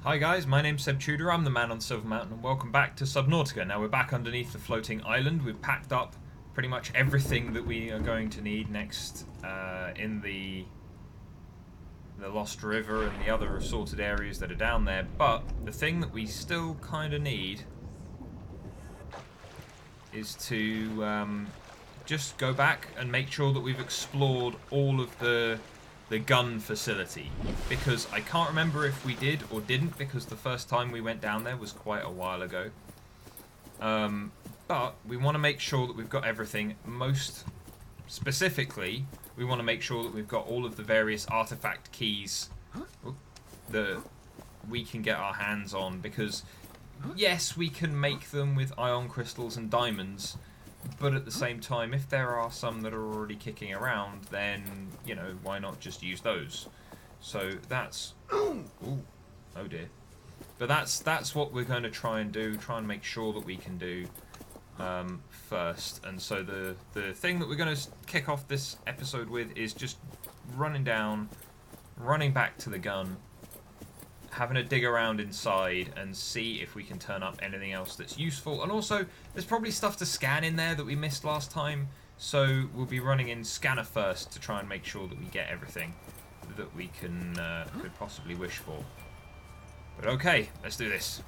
Hi guys, my name's Seb Tudor, I'm the man on Silver Mountain, and welcome back to Subnautica. Now we're back underneath the floating island. We've packed up pretty much everything that we are going to need next in the Lost River and the other assorted areas that are down there. But the thing that we still kind of need is to just go back and make sure that we've explored all of the gun facility, because I can't remember if we did or didn't, because the first time we went down there was quite a while ago. But we want to make sure that we've got everything. Most specifically, we want to make sure that we've got all of the various artifact keys that we can get our hands on, because yes, we can make them with ion crystals and diamonds, but at the same time, if there are some that are already kicking around, then, you know, why not just use those? So that's... Ooh, oh dear. But that's what we're going to try and do, try and make sure that we can do first. And so the thing that we're going to kick off this episode with is just running down, running back to the gun, having a dig around inside and see if we can turn up anything else that's useful. And also, there's probably stuff to scan in there that we missed last time, so we'll be running in scanner first to try and make sure that we get everything that we can could possibly wish for. But okay, let's do this.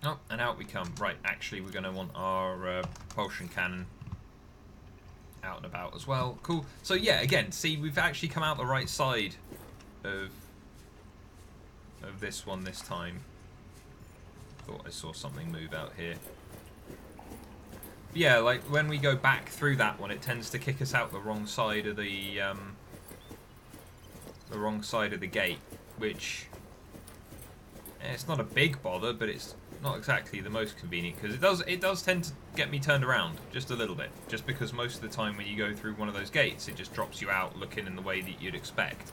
Oh, and out we come. Right, actually we're going to want our propulsion cannon out and about as well. Cool. So yeah, again, see, we've actually come out the right side of this one this time. Thought I saw something move out here. But yeah, like when we go back through that one, it tends to kick us out the wrong side of the gate, which it's not a big bother, but it's not exactly the most convenient, because it does tend to get me turned around just a little bit, just because most of the time when you go through one of those gates, it just drops you out looking in the way that you'd expect.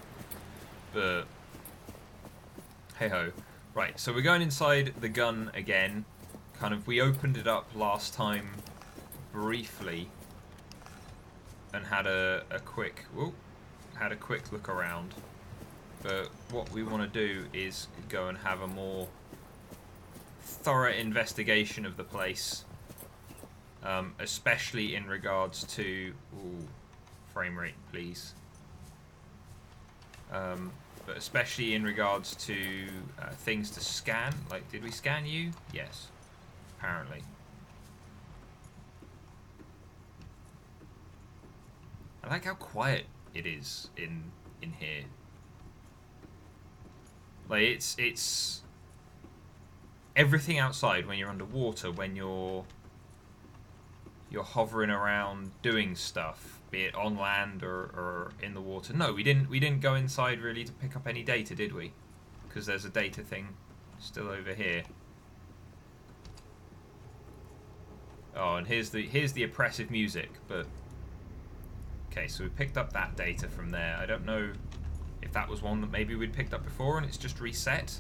But hey ho. Right, so we're going inside the gun again. Kind of, we opened it up last time briefly and had a quick look around. But what we want to do is go and have a more thorough investigation of the place, especially in regards to frame rate, please. But especially in regards to things to scan. Like, did we scan you? Yes, apparently. I like how quiet it is in here. Like, it's everything outside when you're underwater, when you're hovering around doing stuff, be it on land or in the water. No, we didn't go inside really to pick up any data, did we? Because there's a data thing still over here. Oh, and here's the oppressive music. But okay, so we picked up that data from there. I don't know if that was one that maybe we'd picked up before and it's just reset.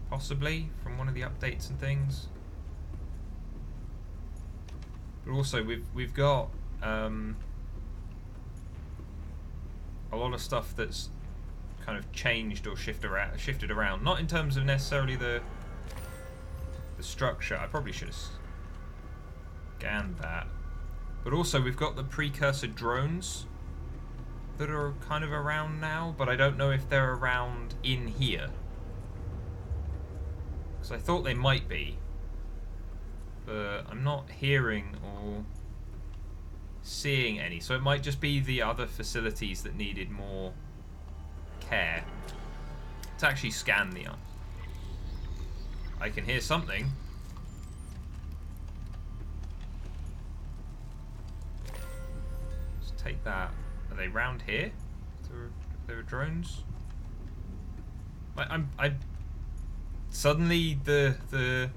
Possibly from one of the updates and things. But also we've got a lot of stuff that's kind of changed or shifted around. Not in terms of necessarily the structure. I probably should have scanned that. But also we've got the precursor drones that are kind of around now, but I don't know if they're around in here. So I thought they might be, but I'm not hearing or seeing any. So it might just be the other facilities that needed more care. Let's actually scan the... I can hear something. Let's take that. Are they round here? There are drones? I suddenly the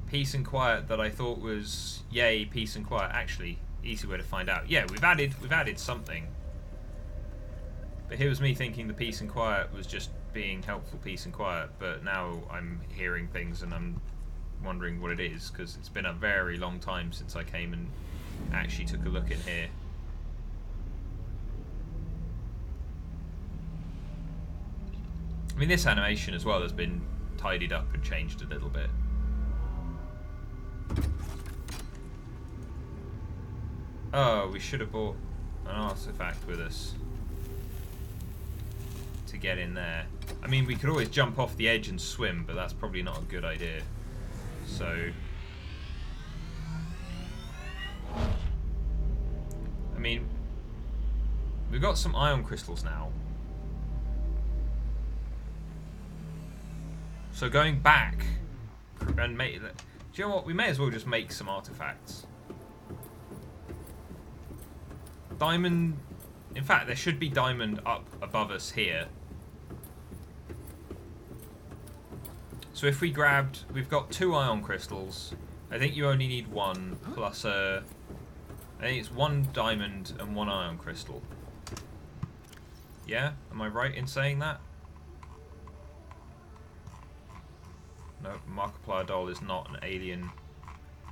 peace and quiet that I thought was yay peace and quiet, actually easy way to find out. Yeah, we've added something. But here was me thinking the peace and quiet was just being helpful, peace and quiet, but now I'm hearing things and I'm wondering what it is, because it's been a very long time since I came and actually took a look in here. I mean, this animation as well has been tidied up and changed a little bit. Oh, we should have brought an artifact with us to get in there. I mean, we could always jump off the edge and swim, but that's probably not a good idea. So, I mean, we've got some ion crystals now. So going back and make, do you know what? We may as well just make some artifacts. Diamond, in fact, there should be diamond up above us here. So if we grabbed, we've got 2 ion crystals. I think you only need 1 plus I think it's 1 diamond and 1 ion crystal. Yeah, am I right in saying that? No, Markiplier doll is not an alien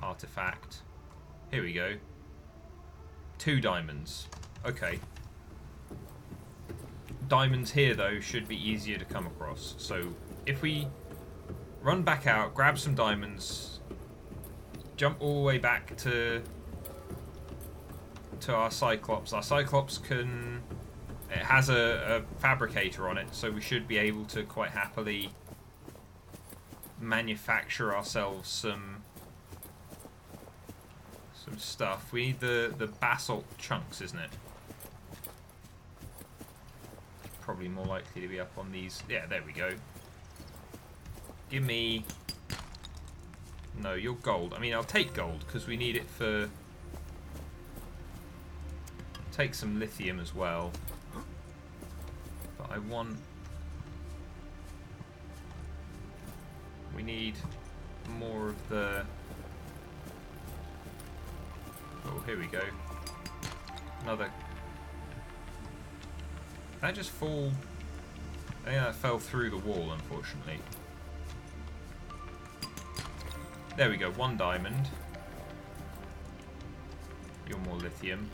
artifact. Here we go. 2 diamonds. Okay. Diamonds here, though, should be easier to come across. So, if we run back out, grab some diamonds, jump all the way back to our Cyclops. Our Cyclops can... It has a fabricator on it, so we should be able to quite happily manufacture ourselves some stuff. We need the basalt chunks, isn't it? Probably more likely to be up on these. Yeah, there we go. Give me... No, you're gold. I mean, I'll take gold because we need it for... Take some lithium as well. But I want... We need more of the... Oh, here we go. Another... That just fall... I think that fell through the wall, unfortunately. There we go, 1 diamond. You're more lithium.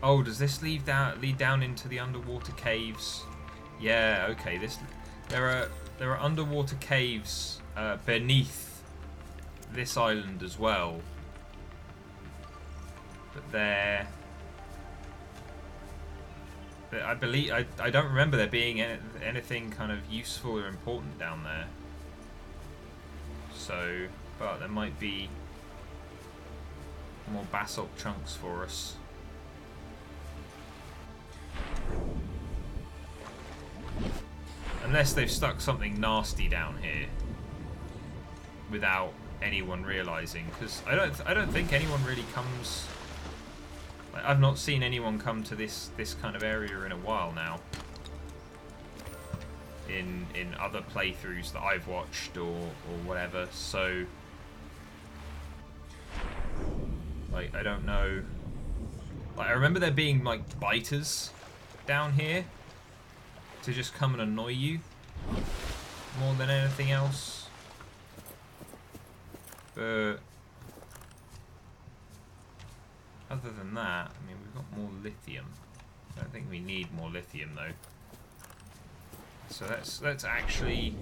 Oh, does this lead down into the underwater caves? Yeah, okay. There are underwater caves beneath this island as well. But I believe I don't remember there being anything kind of useful or important down there. So, but there might be more basalt chunks for us. Unless they've stuck something nasty down here without anyone realizing, because I don't think anyone really comes. Like, I've not seen anyone come to this kind of area in a while now. In other playthroughs that I've watched or whatever, so like I don't know. Like I remember there being like biters down here to just come and annoy you more than anything else. But other than that, I mean, we've got more lithium. I don't think we need more lithium though. So let's actually.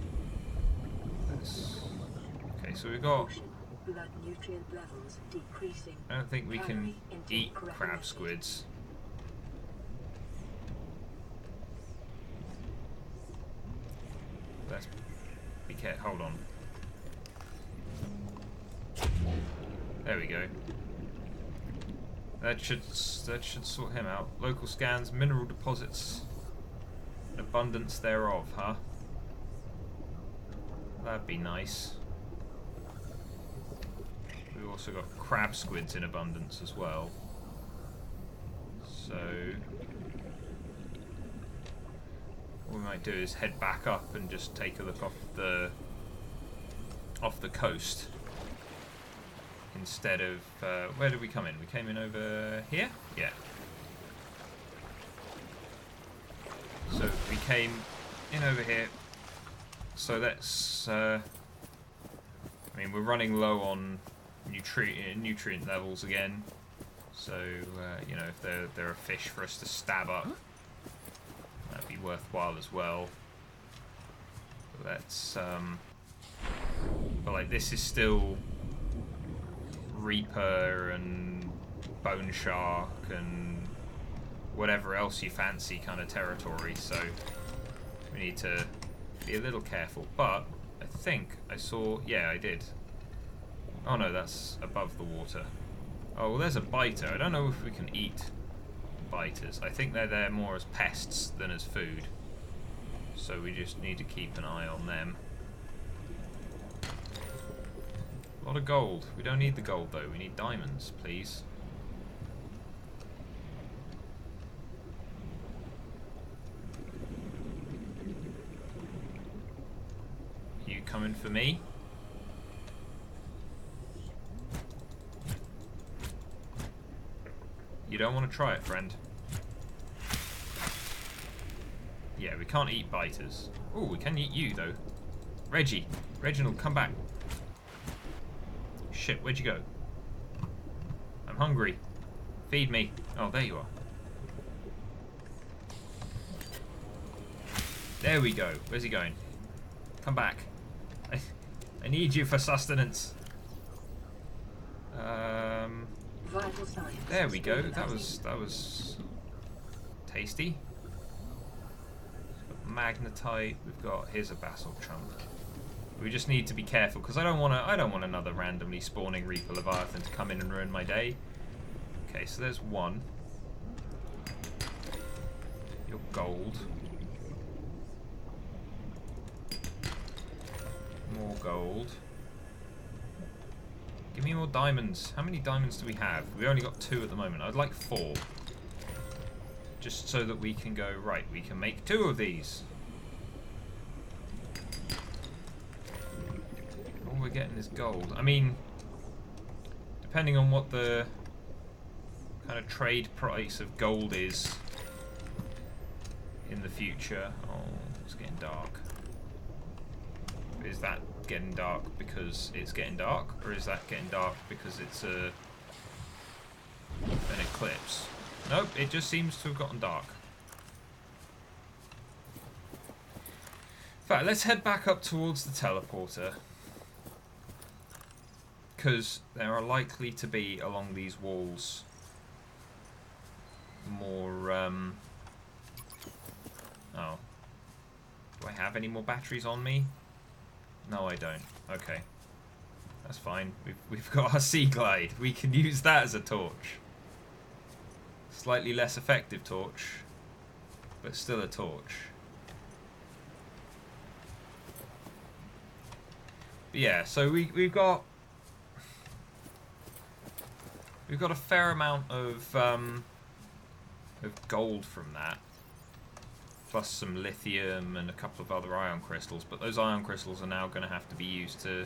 Okay, so we've got. Blood nutrient levels decreasing. I don't think we can eat crab squids. Let's be careful. Hold on. There we go. That should sort him out. Local scans, mineral deposits. Abundance thereof, huh? That'd be nice. We've also got crab squids in abundance as well. So what we might do is head back up and just take a look off the coast instead of where did we come in? We came in over here? Yeah. So we came in over here. So let's... I mean, we're running low on nutrient levels again. So, you know, if there are fish for us to stab up, that'd be worthwhile as well. But let's... but, like, this is still Reaper and Bone Shark and whatever else you fancy kind of territory, so we need to be a little careful. But I think I saw... yeah, I did. Oh no, that's above the water. Oh, well, there's a biter. I don't know if we can eat biters. I think they're there more as pests than as food. So we just need to keep an eye on them. A lot of gold. We don't need the gold though. We need diamonds, please. You coming for me? You don't want to try it, friend. Yeah, we can't eat biters. Oh, we can eat you, though. Reggie. Reginald, come back. Shit, where'd you go? I'm hungry. Feed me. Oh, there you are. There we go. Where's he going? Come back. I need you for sustenance. There we go. That was tasty. We've got magnetite. We've got... here's a basalt chunk. We just need to be careful because I don't want another randomly spawning Reaper Leviathan to come in and ruin my day. Okay, so there's one. Your gold. More gold. Give me more diamonds. How many diamonds do we have? We only got 2 at the moment. I'd like 4. Just so that we can go, right, we can make 2 of these. All we're getting is gold. I mean, depending on what the kind of trade price of gold is in the future. Oh, it's getting dark. Is that getting dark because it's getting dark, or is that getting dark because it's an eclipse? Nope, it just seems to have gotten dark. In fact, let's head back up towards the teleporter, because there are likely to be along these walls more oh, do I have any more batteries on me? No, I don't. Okay. That's fine. We've got our Sea Glide. We can use that as a torch. Slightly less effective torch, but still a torch. But yeah, so we've got a fair amount of gold from that. Plus some lithium and a couple of other ion crystals, but those ion crystals are now going to have to be used to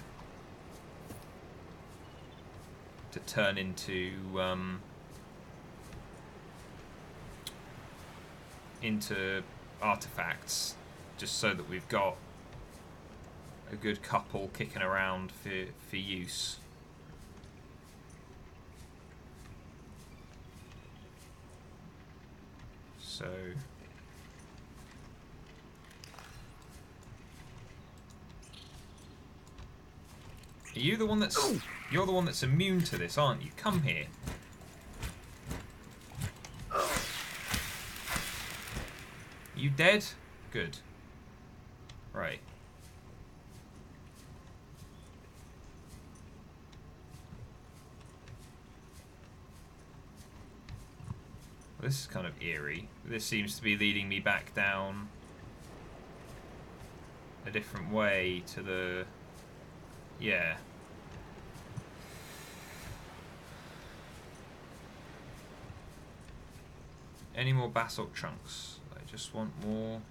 turn into artifacts, just so that we've got a good couple kicking around for use. So are you the one that's... you're the one that's immune to this, aren't you? Come here. You dead? Good. Right. Well, this is kind of eerie. This seems to be leading me back down a different way to the... yeah. Any more basalt chunks? I just want more.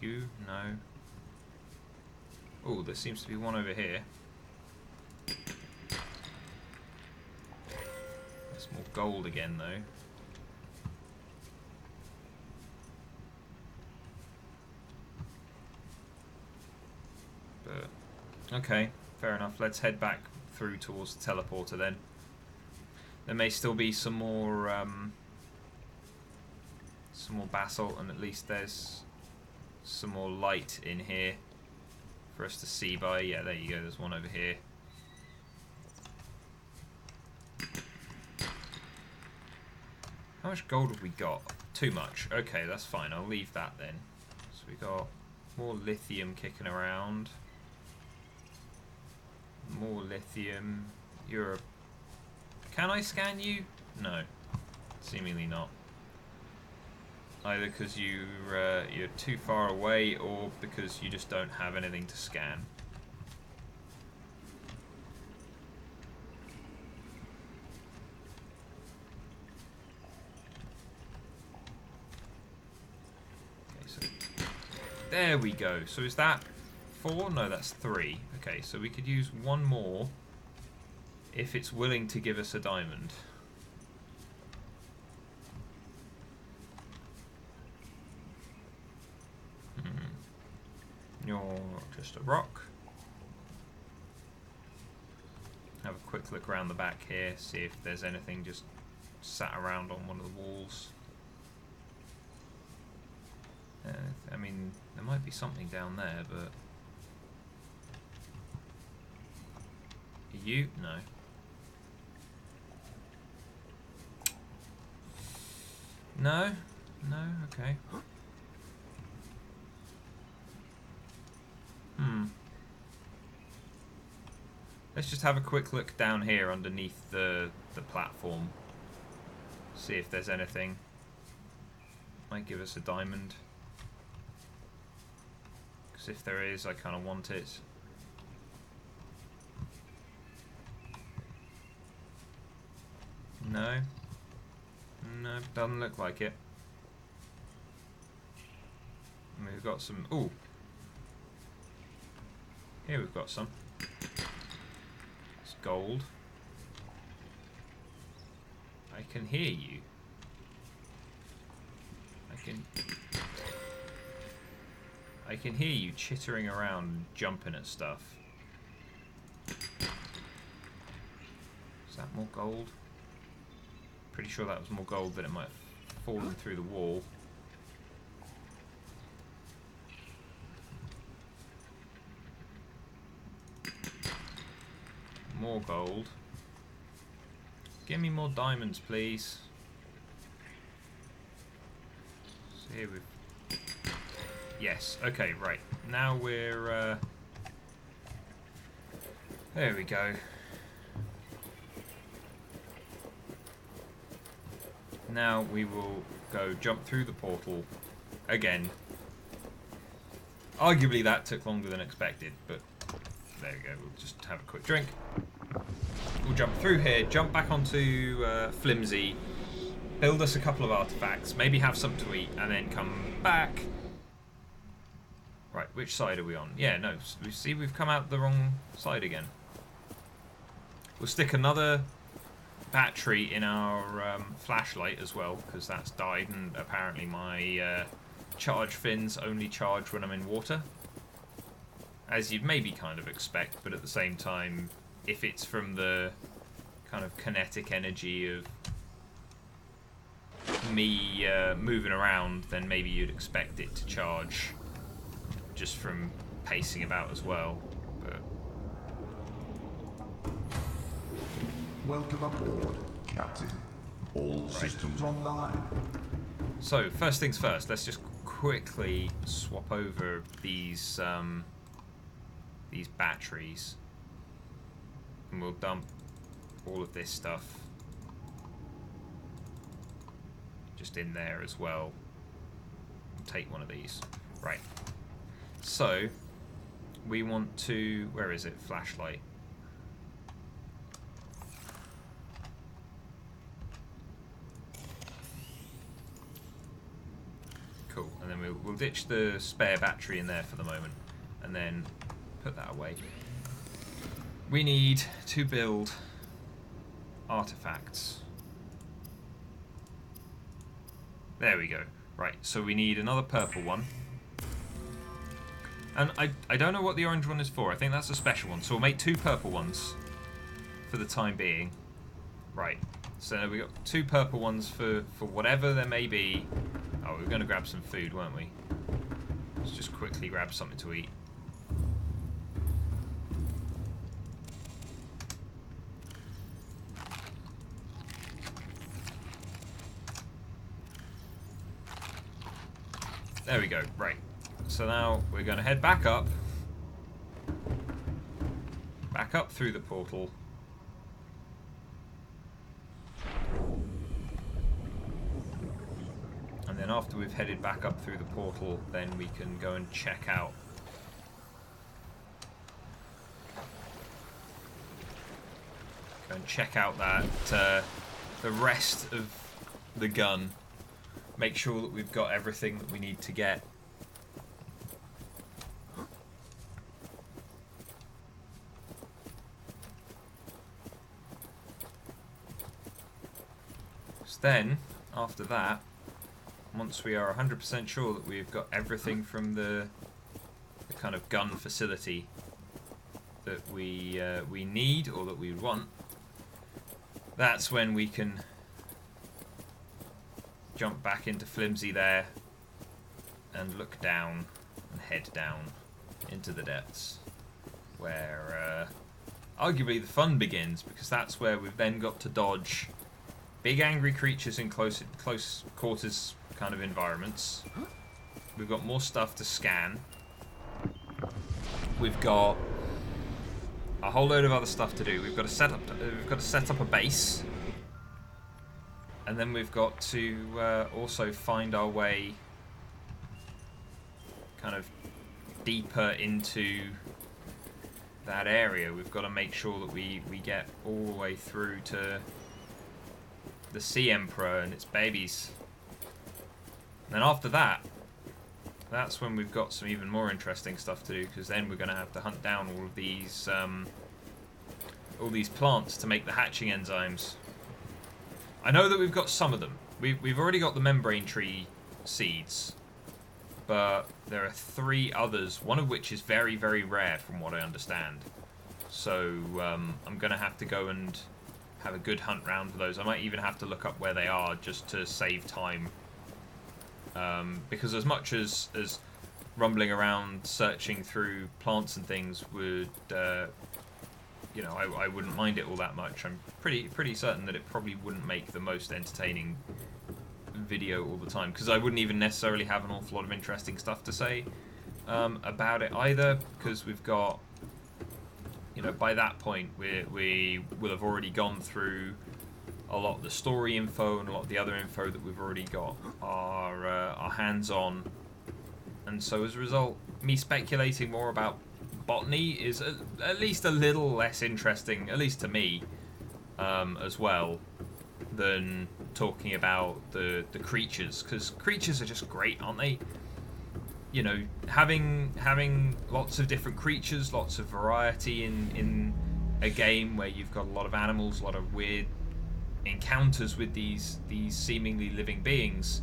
You? No. Oh, there seems to be one over here. That's more gold again, though. But okay, fair enough. Let's head back through towards the teleporter then. There may still be some more basalt, and at least there's some more light in here for us to see by. Yeah, there you go. There's one over here. How much gold have we got? Too much. Okay, that's fine. I'll leave that then. So we got more lithium kicking around. More lithium. You're a... Can I scan you? No. Seemingly not. Either because you're too far away, or because you just don't have anything to scan. There we go. So is that 4? No, that's 3. Okay, so we could use one more if it's willing to give us a diamond. You're just a rock. Have a quick look around the back here, see if there's anything just sat around on one of the walls. I mean, there might be something down there, but... You? No. No? No? Okay. Let's just have a quick look down here underneath the platform. See if there's anything. Might give us a diamond. Because if there is, I kind of want it. No. No, doesn't look like it. And we've got some... Ooh. Here we've got some. It's gold. I can hear you. I can hear you chittering around and jumping at stuff. Is that more gold? Pretty sure that was more gold than it might have fallen through the wall. More gold. Give me more diamonds, please. So here we've... Yes, okay, right. Now we're... There we go. Now we will go jump through the portal again. Arguably that took longer than expected, but there we go. We'll just have a quick drink. We'll jump through here, jump back onto Flimsy, build us a couple of artifacts, maybe have something to eat, and then come back. Right, which side are we on? Yeah, no, we see we've come out the wrong side again. We'll stick another battery in our flashlight as well, because that's died, and apparently my charge fins only charge when I'm in water. As you'd maybe kind of expect, but at the same time, if it's from the kind of kinetic energy of me moving around, then maybe you'd expect it to charge just from pacing about as well. But welcome aboard, Captain. All systems online. So first things first, let's just quickly swap over these batteries, and we'll dump all of this stuff just in there as well. Take one of these. Right. So we want to... Where is it? Flashlight. Cool. And then we'll ditch the spare battery in there for the moment, and then put that away. We need to build artifacts. There we go. Right, so we need another purple one. And I don't know what the orange one is for. I think that's a special one. So we'll make 2 purple ones for the time being. Right. So we got 2 purple ones for whatever there may be. Oh, we were going to grab some food, weren't we? Let's just quickly grab something to eat. There we go. Right. So now we're going to head back up. Back up through the portal. And then after we've headed back up through the portal, then we can go and check out that the rest of the gun. Make sure that we've got everything that we need to get. So then, after that, once we are 100% sure that we've got everything from the kind of gun facility that we need or that we want, that's when we can jump back into Flimsy there and look down and head down into the depths, where arguably the fun begins, because that's where we've then got to dodge big angry creatures in close quarters kind of environments. We've got more stuff to scan. We've got a whole load of other stuff to do. We've got to set up a base. And then we've got to also find our way kind of deeper into that area. We've got to make sure that we get all the way through to the Sea Emperor and its babies. And then after that, that's when we've got some even more interesting stuff to do, because then we're going to have to hunt down all these plants to make the hatching enzymes. I know that we've got some of them. We've already got the membrane tree seeds, but there are 3 others, one of which is very, very rare from what I understand. So I'm going to have to go and have a good hunt round for those. I might even have to look up where they are just to save time. Because as much as rumbling around searching through plants and things would... you know, I wouldn't mind it all that much. I'm pretty certain that it probably wouldn't make the most entertaining video all the time, because I wouldn't even necessarily have an awful lot of interesting stuff to say about it either, because we've got, you know, by that point we will have already gone through a lot of the story info and a lot of the other info that we've already got our hands on, and so as a result, me speculating more about botany is at least a little less interesting, at least to me, as well, than talking about the creatures, because creatures are just great, aren't they? You know, having lots of different creatures, lots of variety in a game where you've got a lot of animals, a lot of weird encounters with these seemingly living beings,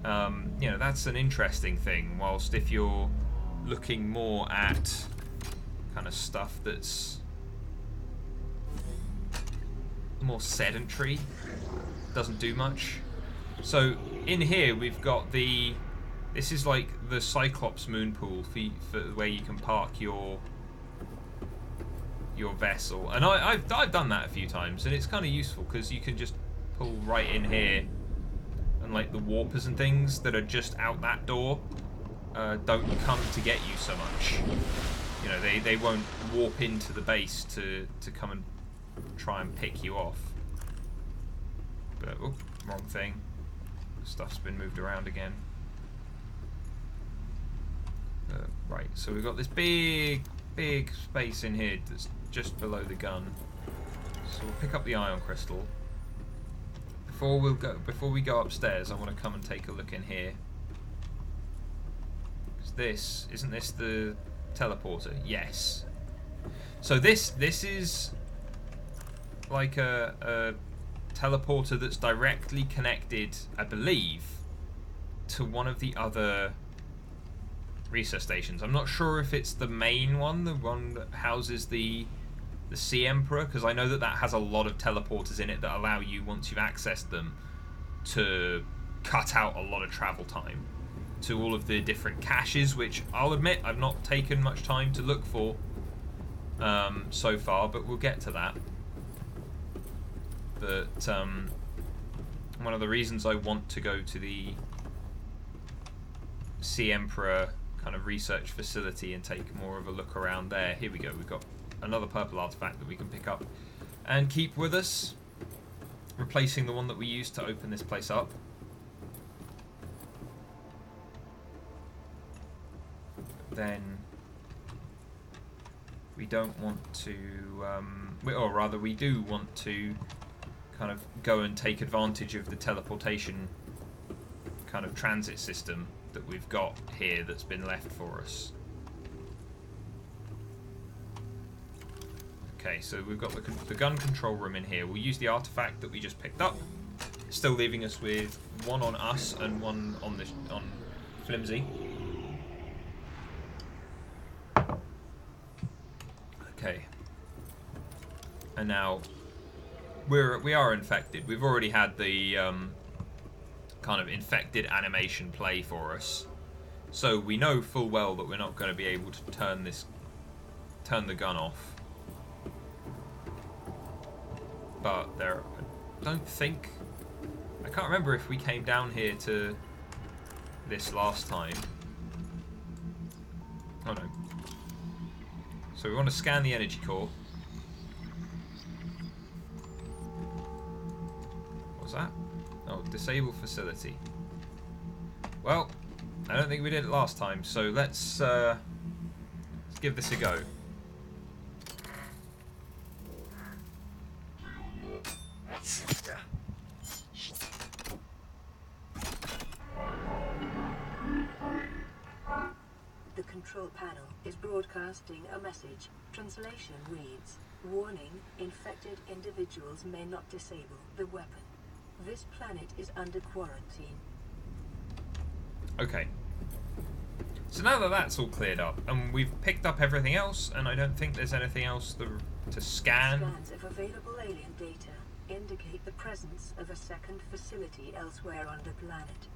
you know, that's an interesting thing. Whilst if you're looking more at kind of stuff that's more sedentary, doesn't do much. So in here we've got this is like the Cyclops moon pool for where you can park your vessel, and I've done that a few times, and it's kind of useful because you can just pull right in here, and like the warpers and things that are just out that door don't come to get you so much. You know, they won't warp into the base to come and try and pick you off. But, oh, wrong thing. Stuff's been moved around again. Right, so we've got this big space in here that's just below the gun. So we'll pick up the ion crystal. Before we go upstairs, I want to come and take a look in here. Isn't this the teleporter? Yes. So this is like a teleporter that's directly connected, I believe, to one of the other research stations. I'm not sure if it's the main one, the one that houses the Sea Emperor, because I know that that has a lot of teleporters in it that allow you, once you've accessed them, to cut out a lot of travel time to all of the different caches, which I'll admit I've not taken much time to look for so far, but we'll get to that. But one of the reasons I want to go to the Sea Emperor kind of research facility and take more of a look around there. Here we go, we've got another purple artifact that we can pick up and keep with us, replacing the one that we used to open this place up. Then we don't want to, or rather we do want to kind of go and take advantage of the teleportation kind of transit system that we've got here that's been left for us. Okay, so we've got the gun control room in here. We'll use the artifact that we just picked up, still leaving us with one on us and one on Flimsy. Okay. And now we are infected. We've already had the kind of infected animation play for us, so we know full well that we're not going to be able to turn the gun off. But I can't remember if we came down here to this last time. Oh no. So we want to scan the energy core. What's that? Oh, disable facility. Well, I don't think we did it last time, so let's give this a go. The control panel is broadcasting a message. Translation reads, "Warning, infected individuals may not disable the weapon. This planet is under quarantine." Okay. So now that that's all cleared up, and we've picked up everything else, and I don't think there's anything else to scan. Scans of available alien data indicate the presence of a second facility elsewhere on the planet.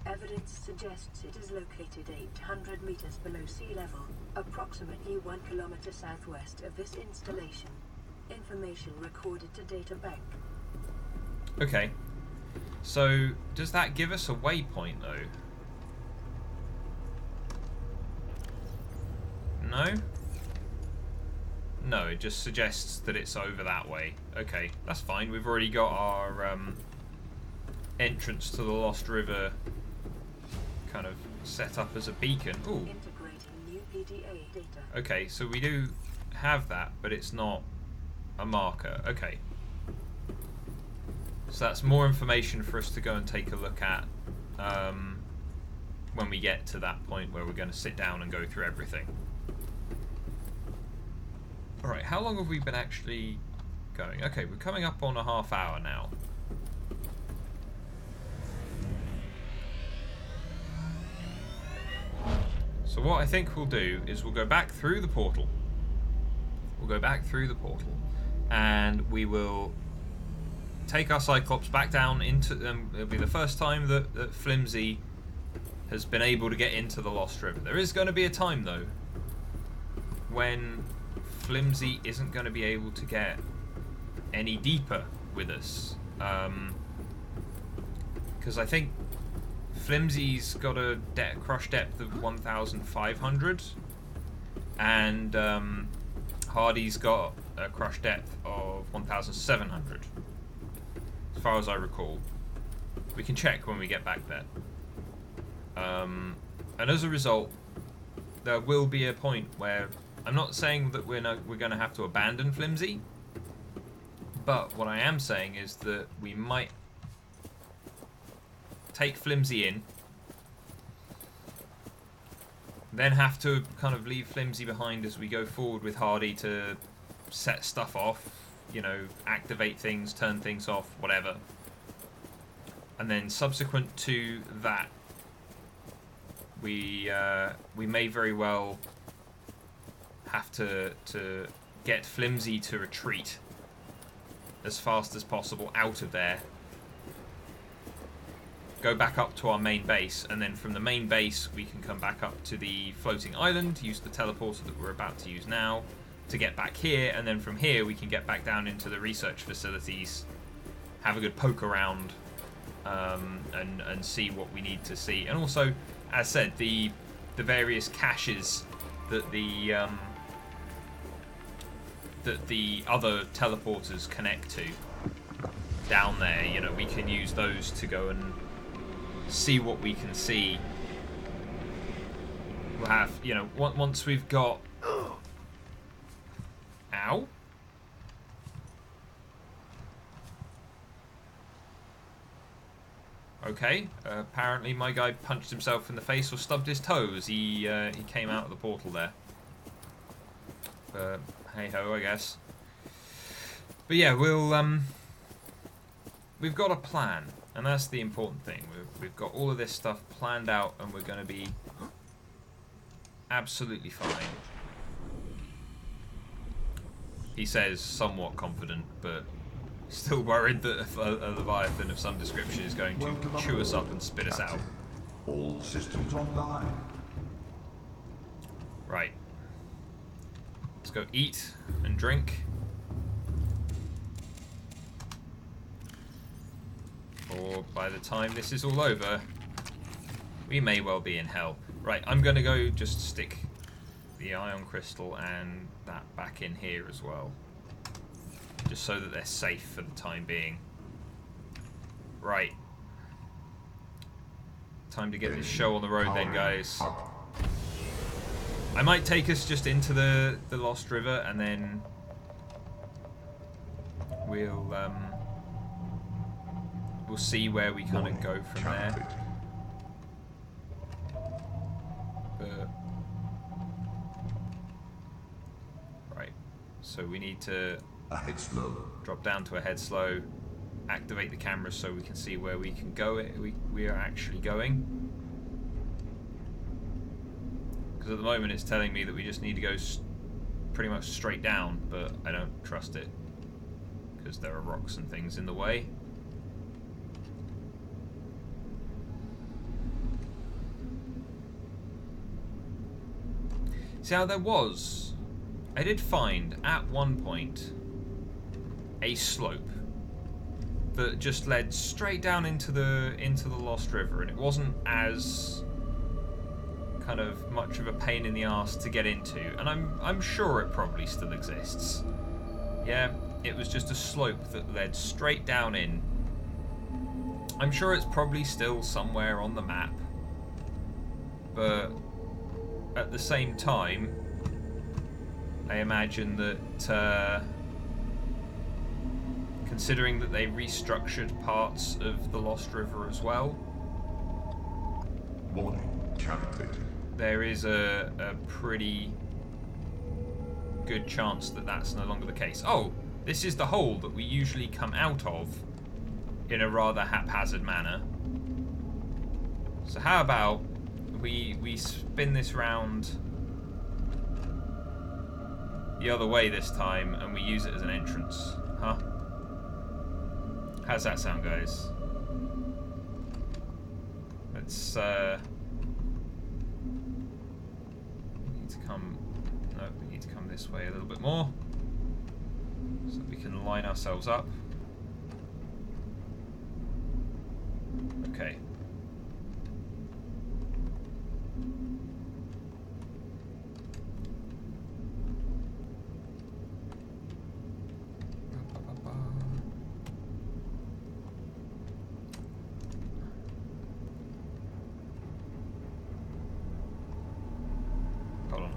Evidence suggests it is located 800 meters below sea level, approximately 1 kilometer southwest of this installation. Information recorded to data bank. Okay. So, does that give us a waypoint, though? No? No, it just suggests that it's over that way. Okay, that's fine. We've already got our entrance to the Lost River kind of set up as a beacon. Ooh. Integrating new PDA data. Okay, so we do have that, but it's not a marker. Okay. So that's more information for us to go and take a look at when we get to that point where we're going to sit down and go through everything. Alright, how long have we been actually going? Okay, we're coming up on a half hour now. So what I think we'll do is we'll go back through the portal. We'll go back through the portal, and we will take our Cyclops back down into... it'll be the first time that Flimsy has been able to get into the Lost River. There is going to be a time, though, when Flimsy isn't going to be able to get any deeper with us. Because I think Flimsy's got a crush depth of 1,500, and Hardy's got a crush depth of 1,700, as far as I recall. We can check when we get back there. And as a result, there will be a point where, I'm not saying that we're going to have to abandon Flimsy, but what I am saying is that we might take Flimsy in, then have to kind of leave Flimsy behind as we go forward with Hardy to set stuff off, you know, activate things, turn things off, whatever. And then subsequent to that we may very well have to get Flimsy to retreat as fast as possible out of there. Go back up to our main base, and then from the main base we can come back up to the floating island, use the teleporter that we're about to use now to get back here, and then from here we can get back down into the research facilities, have a good poke around, and see what we need to see. And also, as said, the various caches that the other teleporters connect to down there, you know, we can use those to go and see what we can see. We'll have, you know, once we've got... Ow. Okay, apparently my guy punched himself in the face or stubbed his toes. He came out of the portal there. Hey ho, I guess. But yeah, we've got a plan, and that's the important thing. We've got all of this stuff planned out, and we're going to be absolutely fine. He says, somewhat confident, but still worried that a Leviathan of some description is going to chew us up and spit us out. All systems online. Right. Let's go eat and drink. Or by the time this is all over, we may well be in hell. Right, I'm going to go just stick the ion crystal and that back in here as well. Just so that they're safe for the time being. Right. Time to get this show on the road then, guys. I might take us just into the Lost River, and then we'll see where we kind of go from there. But right, so we need to drop down to a head slow, activate the cameras so we can see where we can go. We are actually going. Because at the moment it's telling me that we just need to go pretty much straight down, but I don't trust it because there are rocks and things in the way. See how I did find at one point a slope that just led straight down into the Lost River, and it wasn't as kind of much of a pain in the arse to get into, and I'm sure it probably still exists. Yeah, it was just a slope that led straight down in. I'm sure it's probably still somewhere on the map, but at the same time, I imagine that considering that they restructured parts of the Lost River as well, there is a pretty good chance that that's no longer the case. Oh, this is the hole that we usually come out of in a rather haphazard manner. So how about we spin this round the other way this time, and we use it as an entrance, huh? How's that sound, guys? Let's we need to come this way a little bit more so that we can line ourselves up. Okay.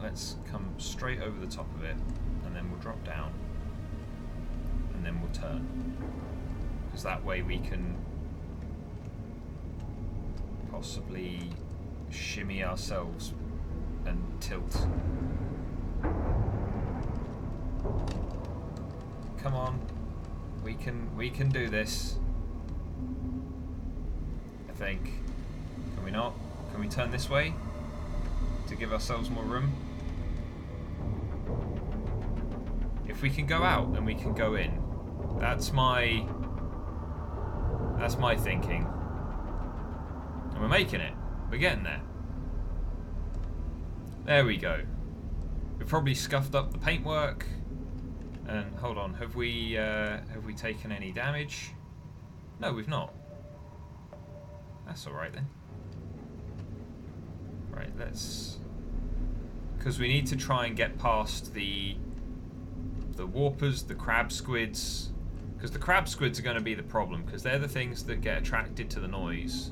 Let's come straight over the top of it, and then we'll drop down, and then we'll turn, because that way we can possibly shimmy ourselves and tilt. Come on, we can do this. I think. Can we not? Can we turn this way? to give ourselves more room. If we can go out, then we can go in. That's my thinking. And we're making it. We're getting there. There we go. We've probably scuffed up the paintwork. And hold on, have we taken any damage? No, we've not. That's all right then. Right, let's, because we need to try and get past the warpers, the crab squids, because the crab squids are going to be the problem, because they're the things that get attracted to the noise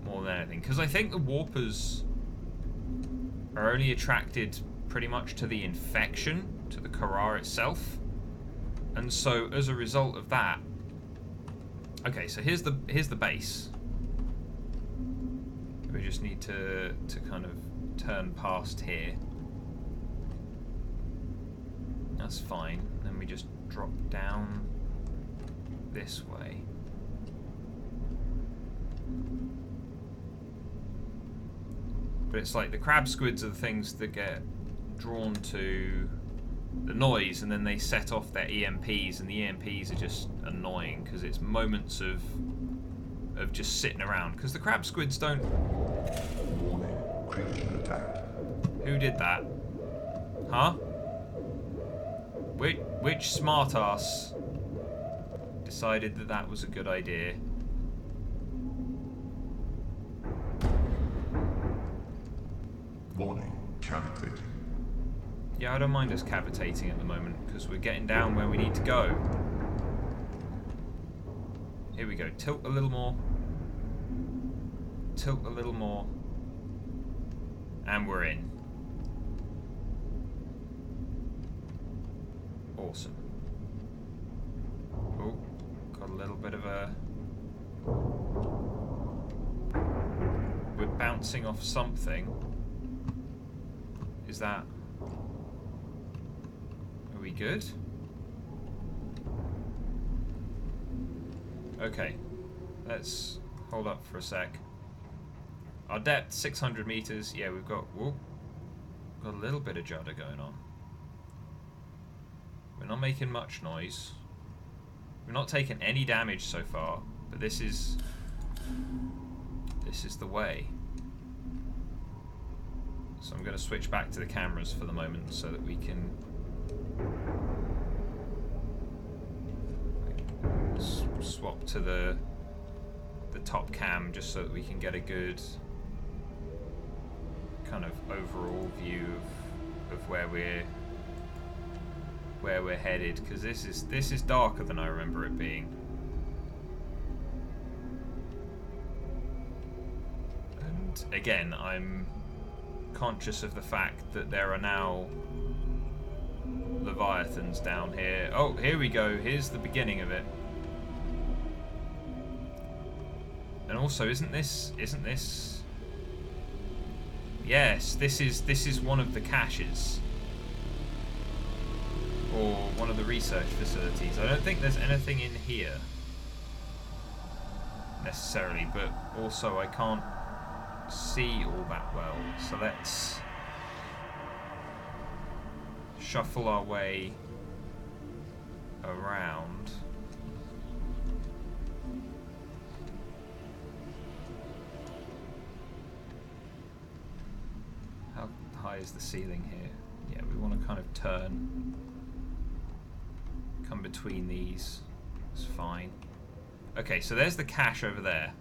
more than anything. Because I think the warpers are only attracted pretty much to the infection, to the Karar itself, and so as a result of that, okay, so here's the base. We just need to kind of turn past here. That's fine. Then we just drop down this way. But it's like the crab squids are the things that get drawn to the noise, and then they set off their EMPs, and the EMPs are just annoying because it's moments of just sitting around. Because the crab squids don't. Warning, creature attack. Who did that? Huh? Which smartass decided that that was a good idea? Warning, cavitating. Yeah, I don't mind us cavitating at the moment because we're getting down where we need to go. Here we go. Tilt a little more. Tilt a little more. And we're in. Awesome. Oh, got a little bit of a... We're bouncing off something. Is that... Are we good? Okay. Let's hold up for a sec. Our depth, 600 meters. Yeah, we've got... Whoa, got a little bit of judder going on. We're not making much noise. We're not taking any damage so far, but this is the way. So I'm going to switch back to the cameras for the moment so that we can swap to the top cam just so that we can get a good kind of overall view of where we're headed, because this is darker than I remember it being. And again, I'm conscious of the fact that there are now Leviathans down here. Oh, here we go. Here's the beginning of it. And also, isn't this? Yes, this is one of the caches. Or one of the research facilities. I don't think there's anything in here necessarily, but also I can't see all that well. So let's shuffle our way around. How high is the ceiling here? Yeah, we want to kind of come between these. It's fine. Okay, so there's the cache over there.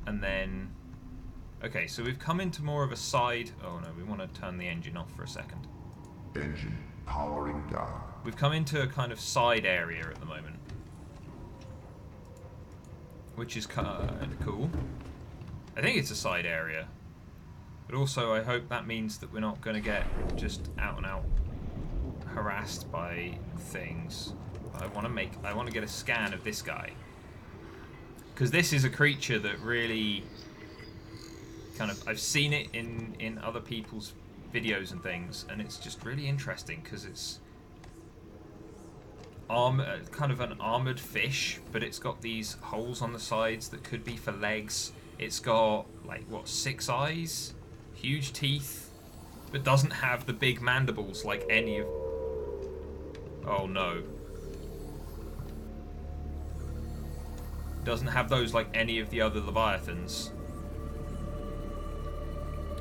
And then... Okay, so we've come into more of a side... Oh no, we want to turn the engine off for a second. Engine powering down. We've come into a kind of side area at the moment. Which is kind of cool. I think it's a side area. But also, I hope that means that we're not going to get just out and out harassed by things. I want to get a scan of this guy, because this is a creature that really kind of, I've seen it in other people's videos and things, and it's just really interesting because it's kind of an armored fish, but it's got these holes on the sides that could be for legs. It's got, like, what, 6 eyes? Huge teeth. But doesn't have the big mandibles like any of... Oh, no. Doesn't have those like any of the other Leviathans.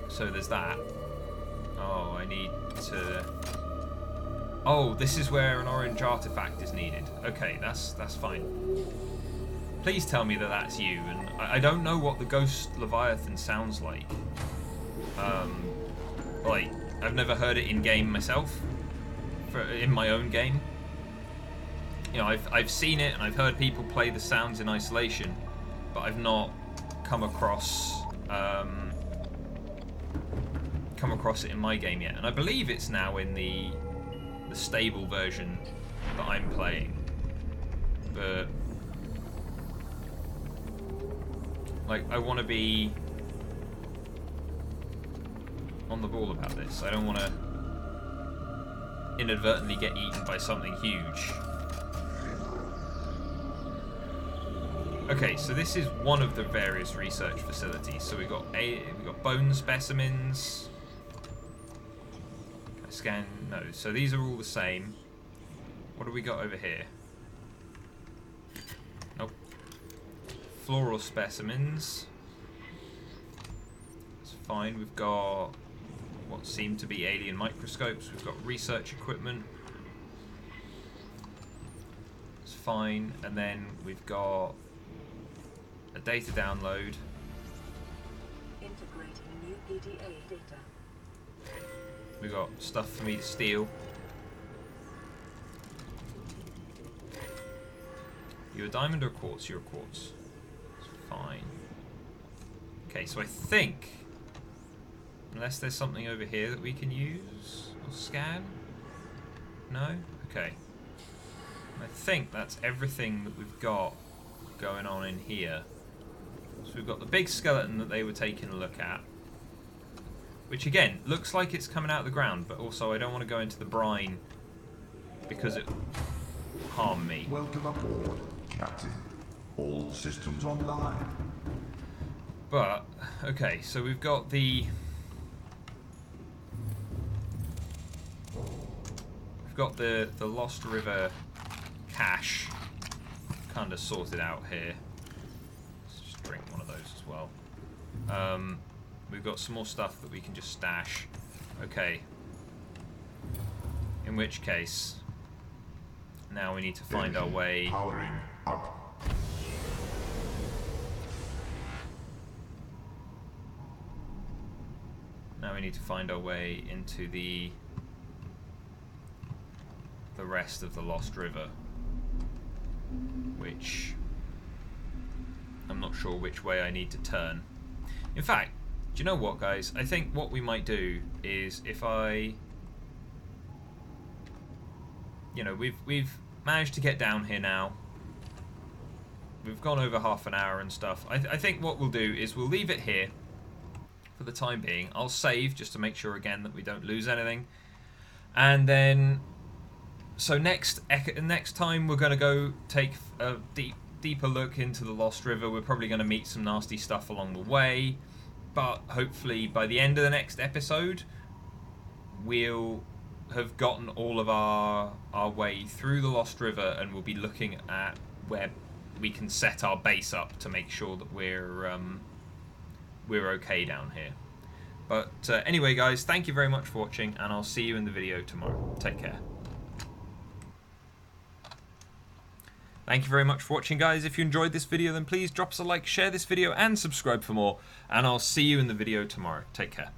So there's that. Oh, I need to... Oh, this is where an orange artifact is needed. Okay, that's fine. Please tell me that that's you. And I don't know what the ghost Leviathan sounds like. Like, I've never heard it in game myself. In my own game. You know, I've seen it and I've heard people play the sounds in isolation, but I've not come across it in my game yet. And I believe it's now in the stable version that I'm playing. But like, I want to be on the ball about this. I don't want to inadvertently get eaten by something huge. Okay, so this is one of the various research facilities. So we got bone specimens. Scan no. So these are all the same. What do we got over here? Nope. Floral specimens. It's fine. We've got what seem to be alien microscopes. We've got research equipment. It's fine. And then we've got a data download. Integrating new PDA data. We got stuff for me to steal. You a diamond or quartz? You're a quartz. It's fine. Okay, so I think, unless there's something over here that we can use or scan. No? Okay. I think that's everything that we've got going on in here. So we've got the big skeleton that they were taking a look at, which again looks like it's coming out of the ground, but also I don't want to go into the brine because it harm me. Welcome aboard, Captain. All systems online. But okay, so we've got the Lost River cache kind of sorted out here. Let's just drink one of those as well. We've got some more stuff that we can just stash. Okay. In which case, now we need to find our way. Powering up. Now we need to find our way into the rest of the Lost River, which I'm not sure which way I need to turn. In fact, do you know what, guys? I think what we might do is, if I, you know, we've managed to get down here now. We've gone over half an hour and stuff. I think what we'll do is we'll leave it here for the time being. I'll save just to make sure again that we don't lose anything. And then, so next time we're going to go take a deeper look into the Lost River. We're probably going to meet some nasty stuff along the way. But hopefully by the end of the next episode, we'll have gotten all of our way through the Lost River, and we'll be looking at where we can set our base up to make sure that we're okay down here. But anyway, guys, thank you very much for watching, and I'll see you in the video tomorrow. Take care. Thank you very much for watching, guys. If you enjoyed this video, then please drop us a like, share this video, and subscribe for more. And I'll see you in the video tomorrow. Take care.